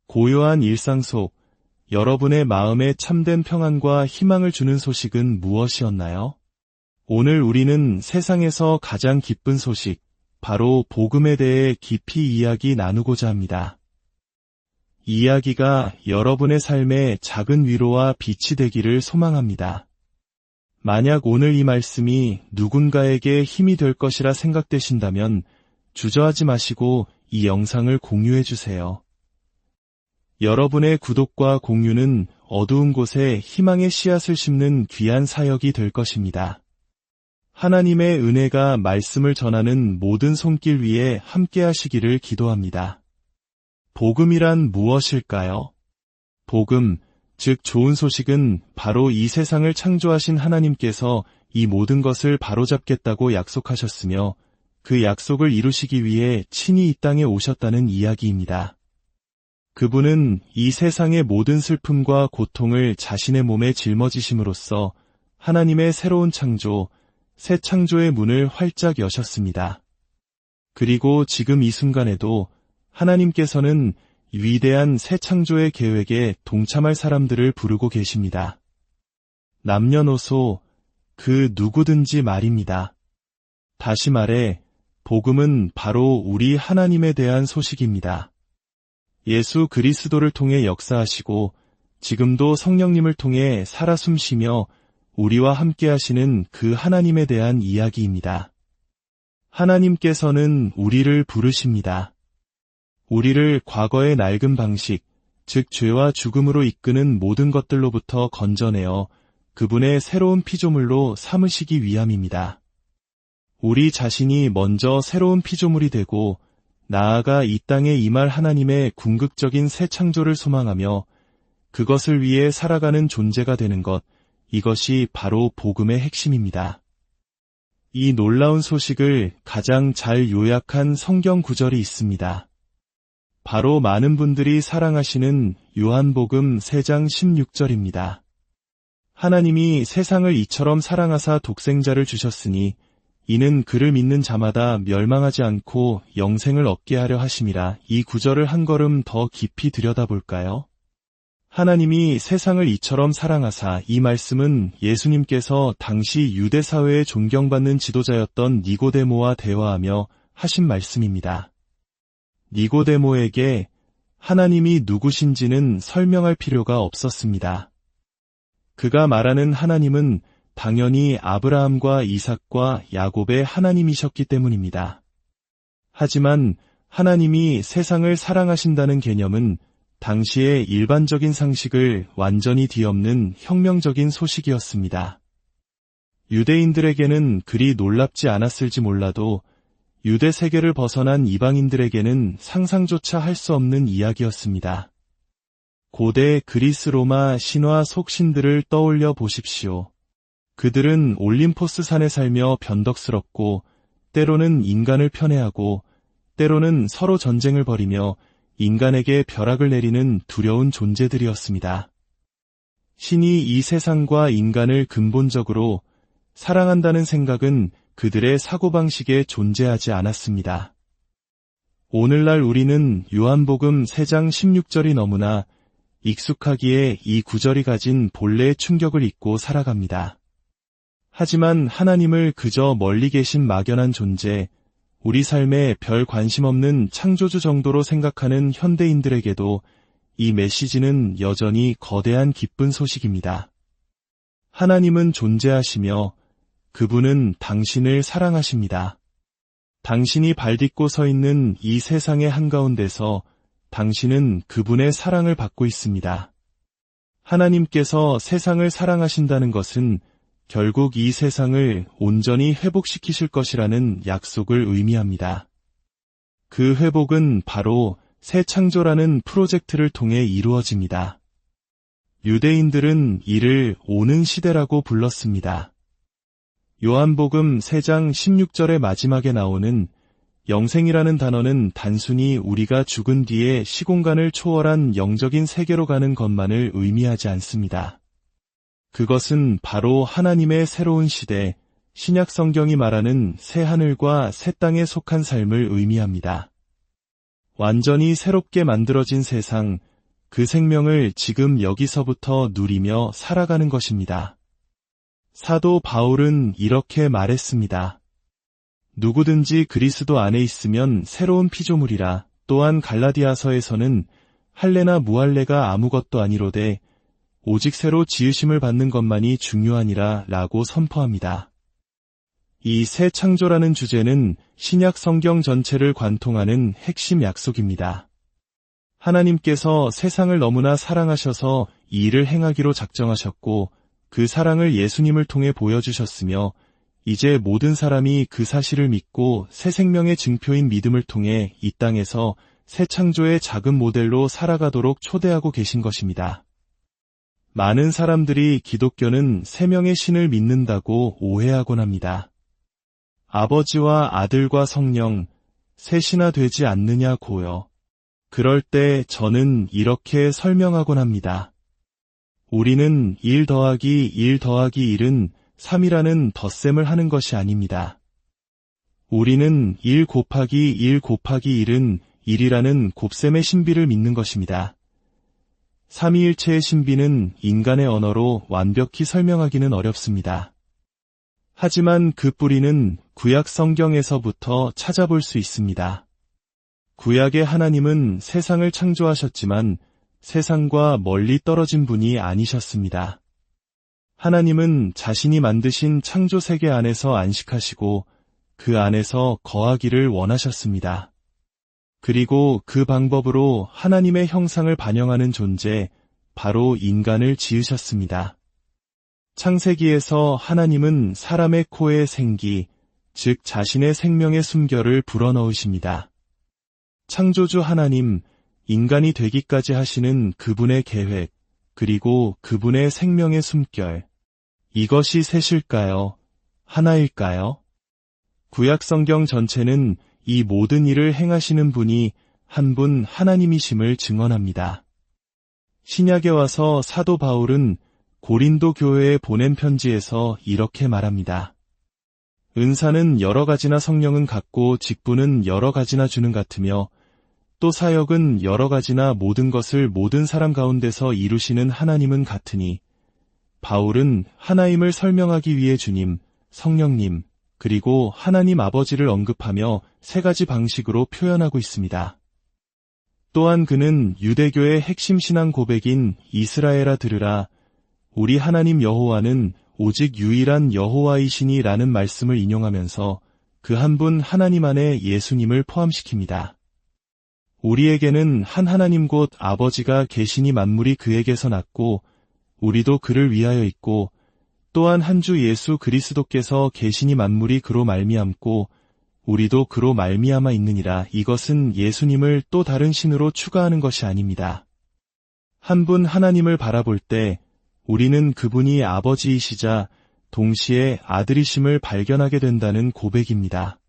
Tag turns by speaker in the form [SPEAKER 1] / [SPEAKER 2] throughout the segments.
[SPEAKER 1] 고요한 일상 속 여러분의 마음에 참된 평안과 희망을 주는 소식은 무엇이었나요? 오늘 우리는 세상에서 가장 기쁜 소식, 바로 복음에 대해 깊이 이야기 나누고자 합니다. 이 이야기가 여러분의 삶에 작은 위로와 빛이 되기를 소망합니다. 만약 오늘 이 말씀이 누군가에게 힘이 될 것이라 생각되신다면 주저하지 마시고 이 영상을 공유해 주세요. 여러분의 구독과 공유는 어두운 곳에 희망의 씨앗을 심는 귀한 사역이 될 것입니다. 하나님의 은혜가 말씀을 전하는 모든 손길 위에 함께 하시기를 기도합니다. 복음이란 무엇일까요? 복음, 즉 좋은 소식은 바로 이 세상을 창조하신 하나님께서 이 모든 것을 바로잡겠다고 약속하셨으며 그 약속을 이루시기 위해 친히 이 땅에 오셨다는 이야기입니다. 그분은 이 세상의 모든 슬픔과 고통을 자신의 몸에 짊어지심으로써 하나님의 새로운 창조, 새 창조의 문을 활짝 여셨습니다. 그리고 지금 이 순간에도 하나님께서는 위대한 새 창조의 계획에 동참할 사람들을 부르고 계십니다. 남녀노소, 그 누구든지 말입니다. 다시 말해, 복음은 바로 우리 하나님에 대한 소식입니다. 예수 그리스도를 통해 역사하시고 지금도 성령님을 통해 살아 숨쉬며 우리와 함께 하시는 그 하나님에 대한 이야기입니다. 하나님께서는 우리를 부르십니다. 우리를 과거의 낡은 방식, 즉 죄와 죽음으로 이끄는 모든 것들로부터 건져내어 그분의 새로운 피조물로 삼으시기 위함입니다. 우리 자신이 먼저 새로운 피조물이 되고 나아가 이 땅에 임할 하나님의 궁극적인 새 창조를 소망하며 그것을 위해 살아가는 존재가 되는 것, 이것이 바로 복음의 핵심입니다. 이 놀라운 소식을 가장 잘 요약한 성경 구절이 있습니다. 바로 많은 분들이 사랑하시는 요한복음 3장 16절입니다. 하나님이 세상을 이처럼 사랑하사 독생자를 주셨으니 이는 그를 믿는 자마다 멸망하지 않고 영생을 얻게 하려 하심이라. 이 구절을 한 걸음 더 깊이 들여다볼까요? 하나님이 세상을 이처럼 사랑하사, 이 말씀은 예수님께서 당시 유대 사회에 존경받는 지도자였던 니고데모와 대화하며 하신 말씀입니다. 니고데모에게 하나님이 누구신지는 설명할 필요가 없었습니다. 그가 말하는 하나님은 당연히 아브라함과 이삭과 야곱의 하나님이셨기 때문입니다. 하지만 하나님이 세상을 사랑하신다는 개념은 당시의 일반적인 상식을 완전히 뒤엎는 혁명적인 소식이었습니다. 유대인들에게는 그리 놀랍지 않았을지 몰라도 유대 세계를 벗어난 이방인들에게는 상상조차 할 수 없는 이야기였습니다. 고대 그리스 로마 신화 속신들을 떠올려 보십시오. 그들은 올림포스 산에 살며 변덕스럽고 때로는 인간을 편애하고 때로는 서로 전쟁을 벌이며 인간에게 벼락을 내리는 두려운 존재들이었습니다. 신이 이 세상과 인간을 근본적으로 사랑한다는 생각은 그들의 사고방식에 존재하지 않았습니다. 오늘날 우리는 요한복음 3장 16절이 너무나 익숙하기에 이 구절이 가진 본래의 충격을 잊고 살아갑니다. 하지만 하나님을 그저 멀리 계신 막연한 존재, 우리 삶에 별 관심 없는 창조주 정도로 생각하는 현대인들에게도 이 메시지는 여전히 거대한 기쁜 소식입니다. 하나님은 존재하시며 그분은 당신을 사랑하십니다. 당신이 발딛고 서 있는 이 세상의 한가운데서 당신은 그분의 사랑을 받고 있습니다. 하나님께서 세상을 사랑하신다는 것은 결국 이 세상을 온전히 회복시키실 것이라는 약속을 의미합니다. 그 회복은 바로 새 창조라는 프로젝트를 통해 이루어집니다. 유대인들은 이를 오는 시대라고 불렀습니다. 요한복음 3장 16절의 마지막에 나오는 영생이라는 단어는 단순히 우리가 죽은 뒤에 시공간을 초월한 영적인 세계로 가는 것만을 의미하지 않습니다. 그것은 바로 하나님의 새로운 시대, 신약 성경이 말하는 새 하늘과 새 땅에 속한 삶을 의미합니다. 완전히 새롭게 만들어진 세상, 그 생명을 지금 여기서부터 누리며 살아가는 것입니다. 사도 바울은 이렇게 말했습니다. 누구든지 그리스도 안에 있으면 새로운 피조물이라. 또한 갈라디아서에서는 할례나 무할례가 아무것도 아니로되 오직 새로 지으심을 받는 것만이 중요하니라 라고 선포합니다. 이 새 창조라는 주제는 신약 성경 전체를 관통하는 핵심 약속입니다. 하나님께서 세상을 너무나 사랑하셔서 이 일을 행하기로 작정하셨고 그 사랑을 예수님을 통해 보여주셨으며 이제 모든 사람이 그 사실을 믿고 새 생명의 증표인 믿음을 통해 이 땅에서 새 창조의 작은 모델로 살아가도록 초대하고 계신 것입니다. 많은 사람들이 기독교는 세 명의 신을 믿는다고 오해하곤 합니다. 아버지와 아들과 성령, 셋이나 되지 않느냐고요. 그럴 때 저는 이렇게 설명하곤 합니다. 우리는 1 더하기 1 더하기 1은 3이라는 덧셈을 하는 것이 아닙니다. 우리는 1 곱하기 1 곱하기 1은 1이라는 곱셈의 신비를 믿는 것입니다. 삼위일체의 신비는 인간의 언어로 완벽히 설명하기는 어렵습니다. 하지만 그 뿌리는 구약 성경에서부터 찾아볼 수 있습니다. 구약의 하나님은 세상을 창조하셨지만 세상과 멀리 떨어진 분이 아니셨습니다. 하나님은 자신이 만드신 창조 세계 안에서 안식하시고 그 안에서 거하기를 원하셨습니다. 그리고 그 방법으로 하나님의 형상을 반영하는 존재, 바로 인간을 지으셨습니다. 창세기에서 하나님은 사람의 코에 생기, 즉 자신의 생명의 숨결을 불어넣으십니다. 창조주 하나님, 인간이 되기까지 하시는 그분의 계획, 그리고 그분의 생명의 숨결. 이것이 셋일까요? 하나일까요? 구약 성경 전체는 이 모든 일을 행하시는 분이 한 분 하나님이심을 증언합니다. 신약에 와서 사도 바울은 고린도 교회에 보낸 편지에서 이렇게 말합니다. 은사는 여러 가지나 성령은 같고 직분은 여러 가지나 주는 같으며 또 사역은 여러 가지나 모든 것을 모든 사람 가운데서 이루시는 하나님은 같으니 바울은 하나임을 설명하기 위해 주님, 성령님, 그리고 하나님 아버지를 언급하며 세 가지 방식으로 표현하고 있습니다. 또한 그는 유대교의 핵심 신앙 고백인 이스라엘아 들으라, 우리 하나님 여호와는 오직 유일한 여호와이시니 라는 말씀을 인용하면서 그 한 분 하나님 안에 예수님을 포함시킵니다. 우리에게는 한 하나님 곧 아버지가 계시니 만물이 그에게서 났고 우리도 그를 위하여 있고 또한 한 주 예수 그리스도께서 계시니 만물이 그로 말미암고 우리도 그로 말미암아 있느니라. 이것은 예수님을 또 다른 신으로 추가하는 것이 아닙니다. 한 분 하나님을 바라볼 때 우리는 그분이 아버지이시자 동시에 아들이심을 발견하게 된다는 고백입니다.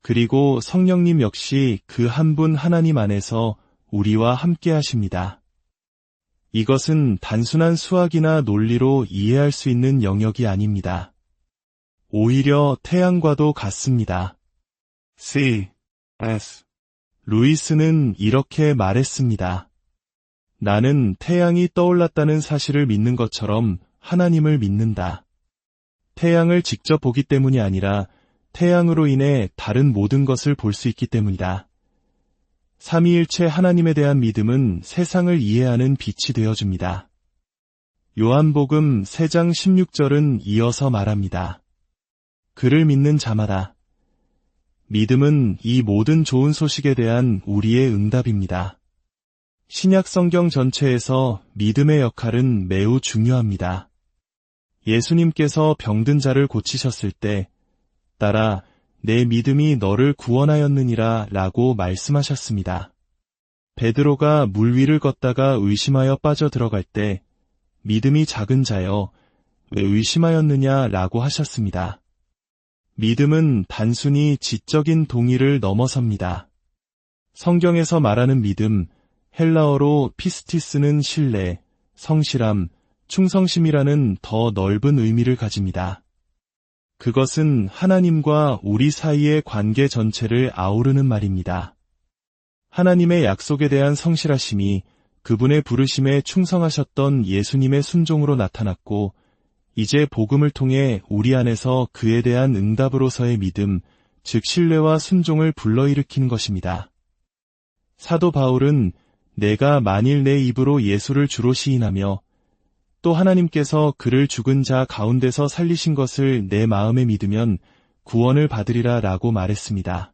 [SPEAKER 1] 그리고 성령님 역시 그 한 분 하나님 안에서 우리와 함께 하십니다. 이것은 단순한 수학이나 논리로 이해할 수 있는 영역이 아닙니다. 오히려 태양과도 같습니다. C.S. 루이스는 이렇게 말했습니다. 나는 태양이 떠올랐다는 사실을 믿는 것처럼 하나님을 믿는다. 태양을 직접 보기 때문이 아니라 태양으로 인해 다른 모든 것을 볼 수 있기 때문이다. 삼위일체 하나님에 대한 믿음은 세상을 이해하는 빛이 되어줍니다. 요한복음 3장 16절은 이어서 말합니다. 그를 믿는 자마다. 믿음은 이 모든 좋은 소식에 대한 우리의 응답입니다. 신약 성경 전체에서 믿음의 역할은 매우 중요합니다. 예수님께서 병든 자를 고치셨을 때 따라 내 믿음이 너를 구원하였느니라 라고 말씀하셨습니다. 베드로가 물 위를 걷다가 의심하여 빠져들어갈 때 믿음이 작은 자여 왜 의심하였느냐 라고 하셨습니다. 믿음은 단순히 지적인 동의를 넘어섭니다. 성경에서 말하는 믿음, 헬라어로 피스티스는 신뢰, 성실함, 충성심이라는 더 넓은 의미를 가집니다. 그것은 하나님과 우리 사이의 관계 전체를 아우르는 말입니다. 하나님의 약속에 대한 성실하심이 그분의 부르심에 충성하셨던 예수님의 순종으로 나타났고, 이제 복음을 통해 우리 안에서 그에 대한 응답으로서의 믿음, 즉 신뢰와 순종을 불러일으키는 것입니다. 사도 바울은 내가 만일 내 입으로 예수를 주로 시인하며 또 하나님께서 그를 죽은 자 가운데서 살리신 것을 내 마음에 믿으면 구원을 받으리라 라고 말했습니다.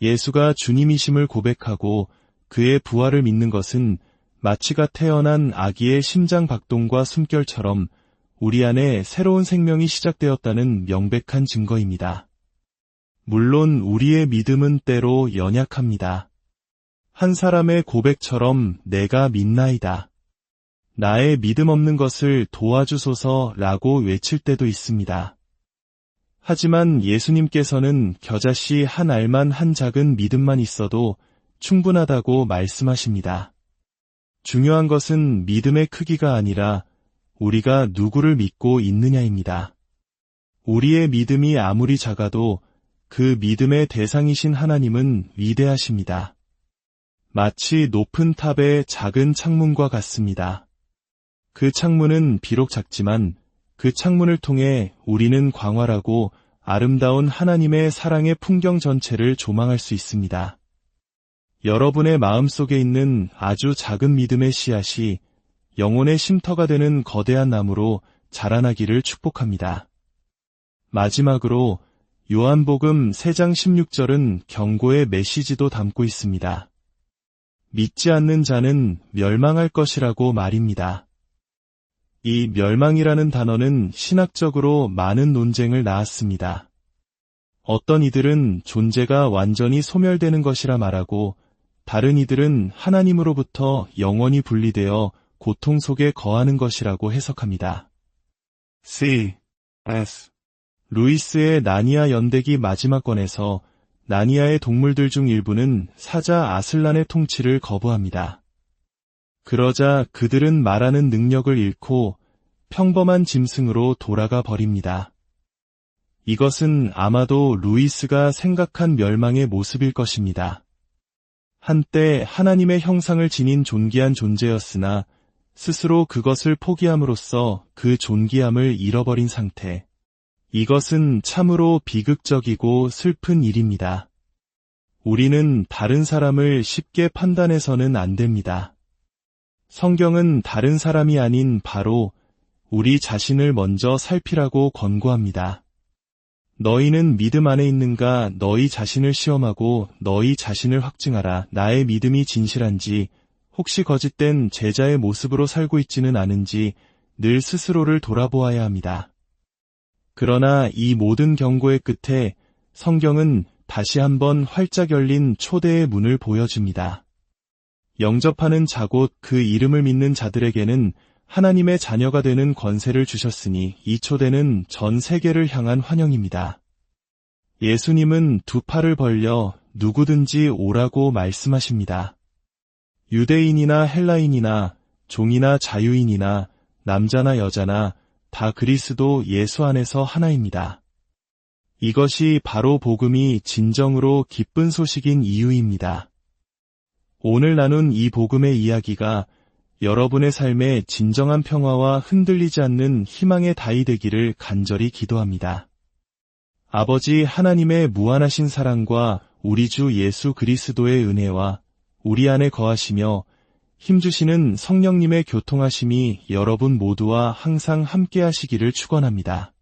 [SPEAKER 1] 예수가 주님이심을 고백하고 그의 부활을 믿는 것은 마치가 태어난 아기의 심장 박동과 숨결처럼 우리 안에 새로운 생명이 시작되었다는 명백한 증거입니다. 물론 우리의 믿음은 때로 연약합니다. 한 사람의 고백처럼 내가 믿나이다. 나의 믿음 없는 것을 도와주소서라고 외칠 때도 있습니다. 하지만 예수님께서는 겨자씨 한 알만 한 작은 믿음만 있어도 충분하다고 말씀하십니다. 중요한 것은 믿음의 크기가 아니라 우리가 누구를 믿고 있느냐입니다. 우리의 믿음이 아무리 작아도 그 믿음의 대상이신 하나님은 위대하십니다. 마치 높은 탑의 작은 창문과 같습니다. 그 창문은 비록 작지만 그 창문을 통해 우리는 광활하고 아름다운 하나님의 사랑의 풍경 전체를 조망할 수 있습니다. 여러분의 마음속에 있는 아주 작은 믿음의 씨앗이 영혼의 쉼터가 되는 거대한 나무로 자라나기를 축복합니다. 마지막으로 요한복음 3장 16절은 경고의 메시지도 담고 있습니다. 믿지 않는 자는 멸망할 것이라고 말입니다. 이 멸망이라는 단어는 신학적으로 많은 논쟁을 낳았습니다. 어떤 이들은 존재가 완전히 소멸되는 것이라 말하고 다른 이들은 하나님으로부터 영원히 분리되어 고통 속에 거하는 것이라고 해석합니다. C.S. 루이스의 나니아 연대기 마지막 권에서 나니아의 동물들 중 일부는 사자 아슬란의 통치를 거부합니다. 그러자 그들은 말하는 능력을 잃고 평범한 짐승으로 돌아가 버립니다. 이것은 아마도 루이스가 생각한 멸망의 모습일 것입니다. 한때 하나님의 형상을 지닌 존귀한 존재였으나 스스로 그것을 포기함으로써 그 존귀함을 잃어버린 상태. 이것은 참으로 비극적이고 슬픈 일입니다. 우리는 다른 사람을 쉽게 판단해서는 안 됩니다. 성경은 다른 사람이 아닌 바로 우리 자신을 먼저 살피라고 권고합니다. 너희는 믿음 안에 있는가 너희 자신을 시험하고 너희 자신을 확증하라. 나의 믿음이 진실한지 혹시 거짓된 제자의 모습으로 살고 있지는 않은지 늘 스스로를 돌아보아야 합니다. 그러나 이 모든 경고의 끝에 성경은 다시 한번 활짝 열린 초대의 문을 보여줍니다. 영접하는 자 곧 그 이름을 믿는 자들에게는 하나님의 자녀가 되는 권세를 주셨으니 이 초대는 전 세계를 향한 환영입니다. 예수님은 두 팔을 벌려 누구든지 오라고 말씀하십니다. 유대인이나 헬라인이나 종이나 자유인이나 남자나 여자나 다 그리스도 예수 안에서 하나입니다. 이것이 바로 복음이 진정으로 기쁜 소식인 이유입니다. 오늘 나눈 이 복음의 이야기가 여러분의 삶에 진정한 평화와 흔들리지 않는 희망의 다이 되기를 간절히 기도합니다. 아버지 하나님의 무한하신 사랑과 우리 주 예수 그리스도의 은혜와 우리 안에 거하시며 힘주시는 성령님의 교통하심이 여러분 모두와 항상 함께 하시기를 축원합니다.